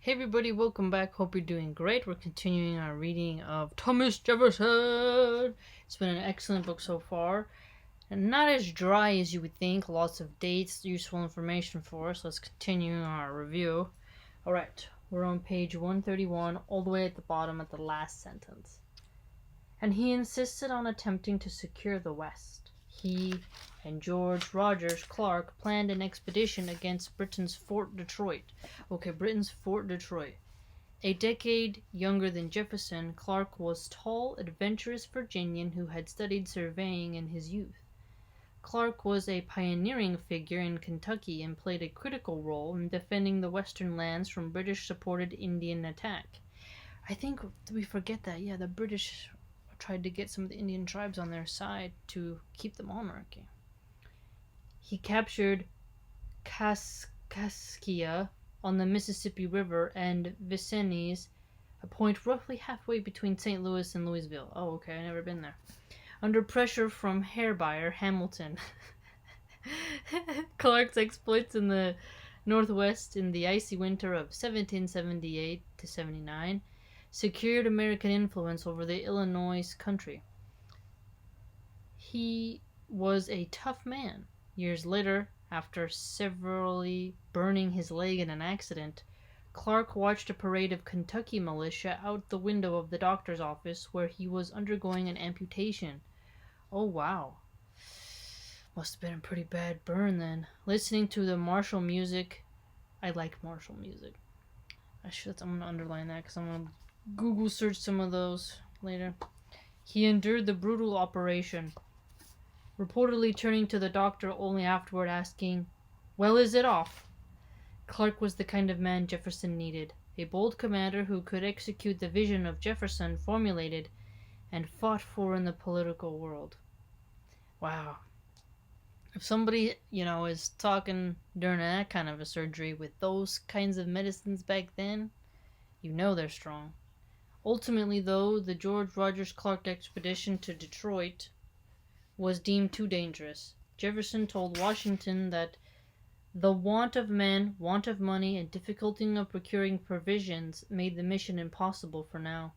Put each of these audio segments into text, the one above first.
Hey everybody, welcome back. Hope you're doing great. We're continuing our reading of Thomas Jefferson. It's been an excellent book so far. And not as dry as you would think. Lots of dates, useful information for us. Let's continue our review. Alright, we're on page 131, all the way at the bottom at the last sentence. And he insisted on attempting to secure the West. He and George Rogers Clark planned an expedition against Britain's Fort Detroit. Britain's Fort Detroit. A decade younger than Jefferson, Clark was a tall, adventurous Virginian who had studied surveying in his youth. Clark was a pioneering figure in Kentucky and played a critical role in defending the western lands from British-supported Indian attack. I think we forget that, the British tried to get some of the Indian tribes on their side to keep the monarchy. He captured Kaskaskia on the Mississippi River and Vincennes, a point roughly halfway between St. Louis and Louisville. Oh, okay, I've never been there. Under pressure from Hair-buyer Hamilton. Clark's exploits in the Northwest in the icy winter of 1778 to 79 secured American influence over the Illinois country. He was a tough man. Years later, after severely burning his leg in an accident, Clark watched a parade of Kentucky militia out the window of the doctor's office where he was undergoing an amputation. Oh, wow. Must have been a pretty bad burn then. Listening to the martial music. I like martial music. I'm going to underline that because I'm going to Google search some of those later. He endured the brutal operation, reportedly turning to the doctor only afterward asking, "Well, is it off?" Clark was the kind of man Jefferson needed, a bold commander who could execute the vision of Jefferson formulated and fought for in the political world. Wow. If somebody, is talking during that kind of a surgery with those kinds of medicines back then, they're strong. Ultimately, though, the George Rogers Clark expedition to Detroit was deemed too dangerous. Jefferson told Washington that the want of men, want of money, and difficulty of procuring provisions made the mission impossible for now.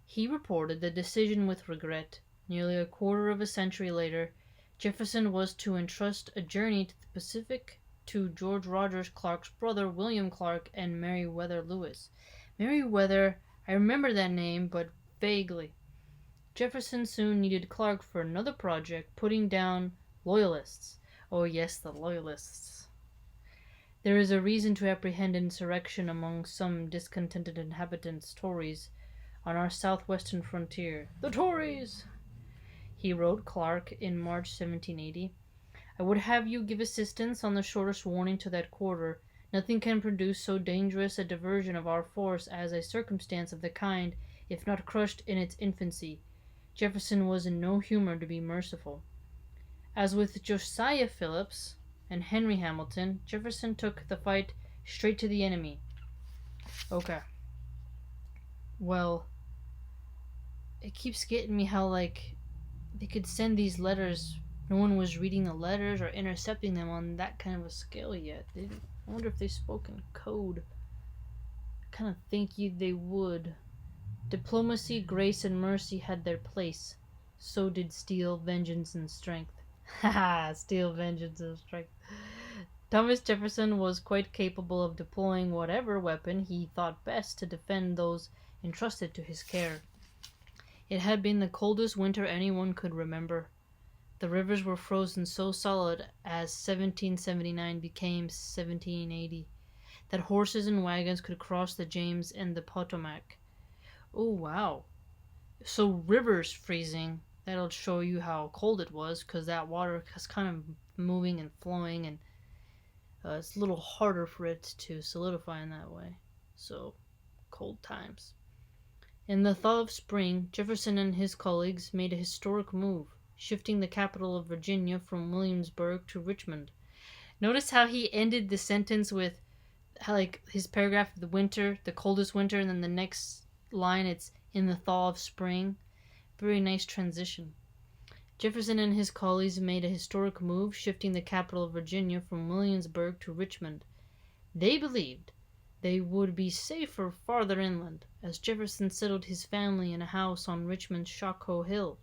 He reported the decision with regret. Nearly a quarter of a century later, Jefferson was to entrust a journey to the Pacific to George Rogers Clark's brother William Clark and Meriwether Lewis. Meriwether, I remember that name, but vaguely. Jefferson soon needed Clark for another project, putting down Loyalists. Oh yes, the Loyalists. There is a reason to apprehend insurrection among some discontented inhabitants, Tories, on our southwestern frontier. The Tories! He wrote Clark in March 1780. I would have you give assistance on the shortest warning to that quarter. Nothing can produce so dangerous a diversion of our force as a circumstance of the kind, if not crushed in its infancy. Jefferson was in no humor to be merciful. As with Josiah Phillips and Henry Hamilton, Jefferson took the fight straight to the enemy. Okay. Well, it keeps getting me how, they could send these letters. No one was reading the letters or intercepting them on that kind of a scale yet. I wonder if they spoke in code. I kind of think they would. Diplomacy, grace, and mercy had their place. So did steel, vengeance, and strength. Haha, steel, vengeance, and strength. Thomas Jefferson was quite capable of deploying whatever weapon he thought best to defend those entrusted to his care. It had been the coldest winter anyone could remember. The rivers were frozen so solid as 1779 became 1780 that horses and wagons could cross the James and the Potomac. Oh, wow. So rivers freezing, that'll show you how cold it was, because that water is kind of moving and flowing, and it's a little harder for it to solidify in that way. So, cold times. In the thaw of spring, Jefferson and his colleagues made a historic move, shifting the capital of Virginia from Williamsburg to Richmond. Notice how he ended the sentence with, his paragraph, the winter, the coldest winter, and then the next line, it's in the thaw of spring. Very nice transition. Jefferson and his colleagues made a historic move, shifting the capital of Virginia from Williamsburg to Richmond. They believed They would be safer farther inland, as Jefferson settled his family in a house on Richmond's Shockoe Hill,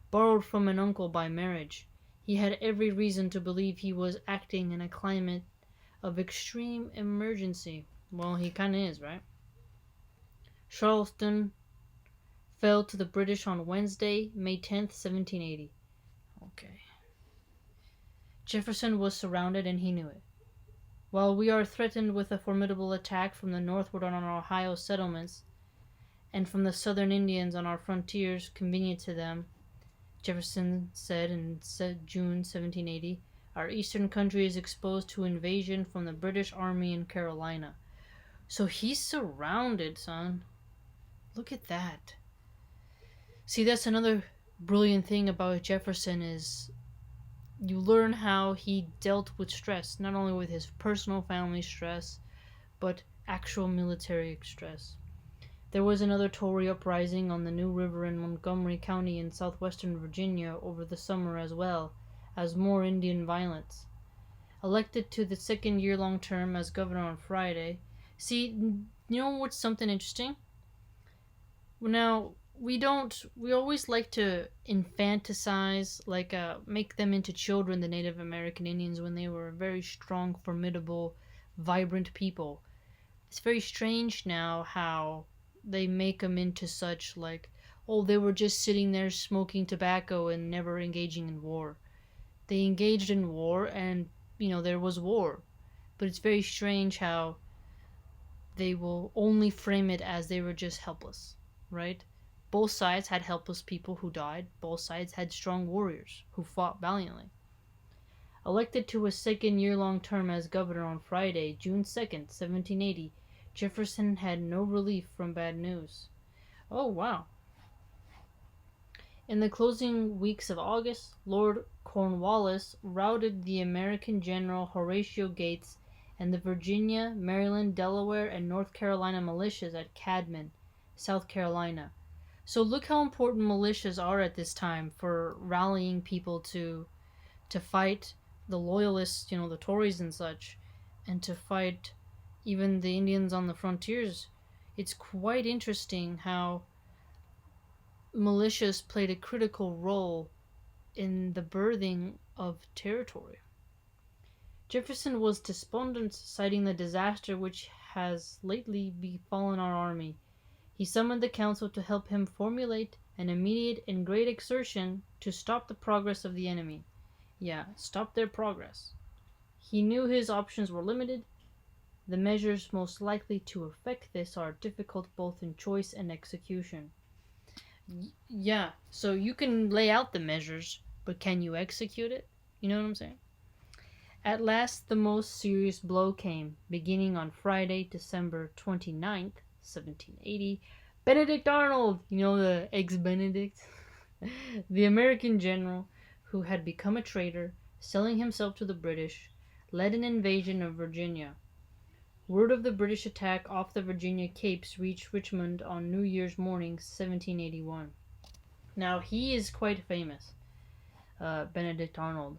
borrowed from an uncle by marriage. He had every reason to believe he was acting in a climate of extreme emergency. Well, he kind of is, right? Charleston fell to the British on Wednesday, May 10th, 1780. Okay. Jefferson was surrounded and he knew it. While we are threatened with a formidable attack from the northward on our Ohio settlements and from the southern Indians on our frontiers convenient to them, Jefferson said in June 1780, our eastern country is exposed to invasion from the British Army in Carolina. So he's surrounded, son. Look at that. See, that's another brilliant thing about Jefferson is you learn how he dealt with stress, not only with his personal family stress, but actual military stress. There was another Tory uprising on the New River in Montgomery County in southwestern Virginia over the summer, as well as more Indian violence. Elected to the second year-long term as governor on Friday. See, you know what's something interesting? Now, we always like to infantilize, make them into children, the Native American Indians, when they were very strong, formidable, vibrant people. It's very strange now how they make them into such, they were just sitting there smoking tobacco and never engaging in war. They engaged in war and, there was war. But it's very strange how they will only frame it as they were just helpless, right? Both sides had helpless people who died. Both sides had strong warriors who fought valiantly. Elected to a second year-long term as governor on Friday, June 2nd, 1780, Jefferson had no relief from bad news. Oh, wow. In the closing weeks of August, Lord Cornwallis routed the American General Horatio Gates and the Virginia, Maryland, Delaware, and North Carolina militias at Cadman, South Carolina. So look how important militias are at this time for rallying people to fight the loyalists, the Tories and such, and to fight even the Indians on the frontiers. It's quite interesting how militias played a critical role in the birthing of territory. Jefferson was despondent, citing the disaster which has lately befallen our army. He summoned the council to help him formulate an immediate and great exertion to stop the progress of the enemy. Yeah, stop their progress. He knew his options were limited. The measures most likely to effect this are difficult both in choice and execution. Yeah, so you can lay out the measures, but can you execute it? You know what I'm saying? At last, the most serious blow came, beginning on Friday, December 29th, 1780. Benedict Arnold, the ex-Benedict, the American general who had become a traitor, selling himself to the British, led an invasion of Virginia. Word of the British attack off the Virginia Capes reached Richmond on New Year's morning, 1781. Now, he is quite famous, Benedict Arnold.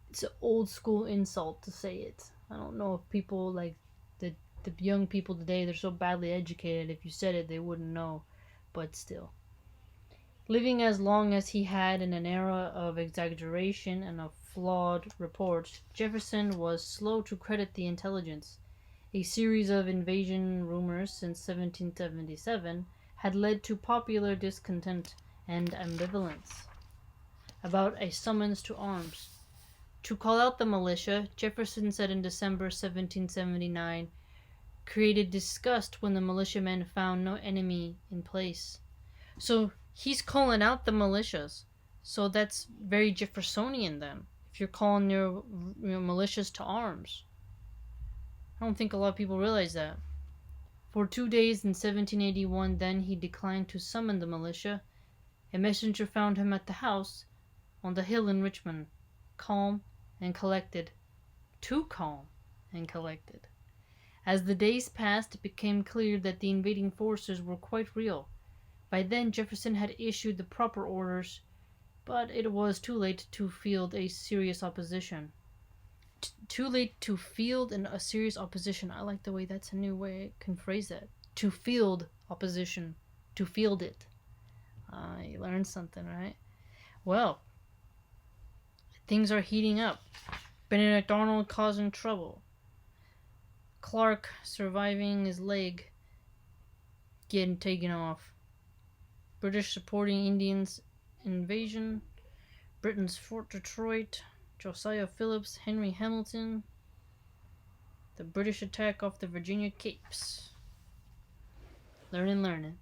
It's an old school insult to say it. I don't know if people the young people today, they're so badly educated, if you said it, they wouldn't know, but still. Living as long as he had in an era of exaggeration and of flawed reports, Jefferson was slow to credit the intelligence. A series of invasion rumors since 1777 had led to popular discontent and ambivalence about a summons to arms. To call out the militia, Jefferson said in December 1779, created disgust when the militiamen found no enemy in place. So he's calling out the militias. So that's very Jeffersonian then, if you're calling your militias to arms. I don't think a lot of people realize that. For 2 days in 1781, then, he declined to summon the militia. A messenger found him at the house on the hill in Richmond, calm and collected. Too calm and collected. As the days passed, it became clear that the invading forces were quite real. By then, Jefferson had issued the proper orders, but it was too late to field a serious opposition. Too late to field a serious opposition. I like the way that's a new way I can phrase that. To field opposition. To field it. You learned something, right? Well, things are heating up. Benedict Arnold causing trouble. Clark surviving his leg getting taken off. British supporting Indians invasion. Britain's Fort Detroit. Josiah Phillips, Henry Hamilton. The British attack off the Virginia Capes. Learning.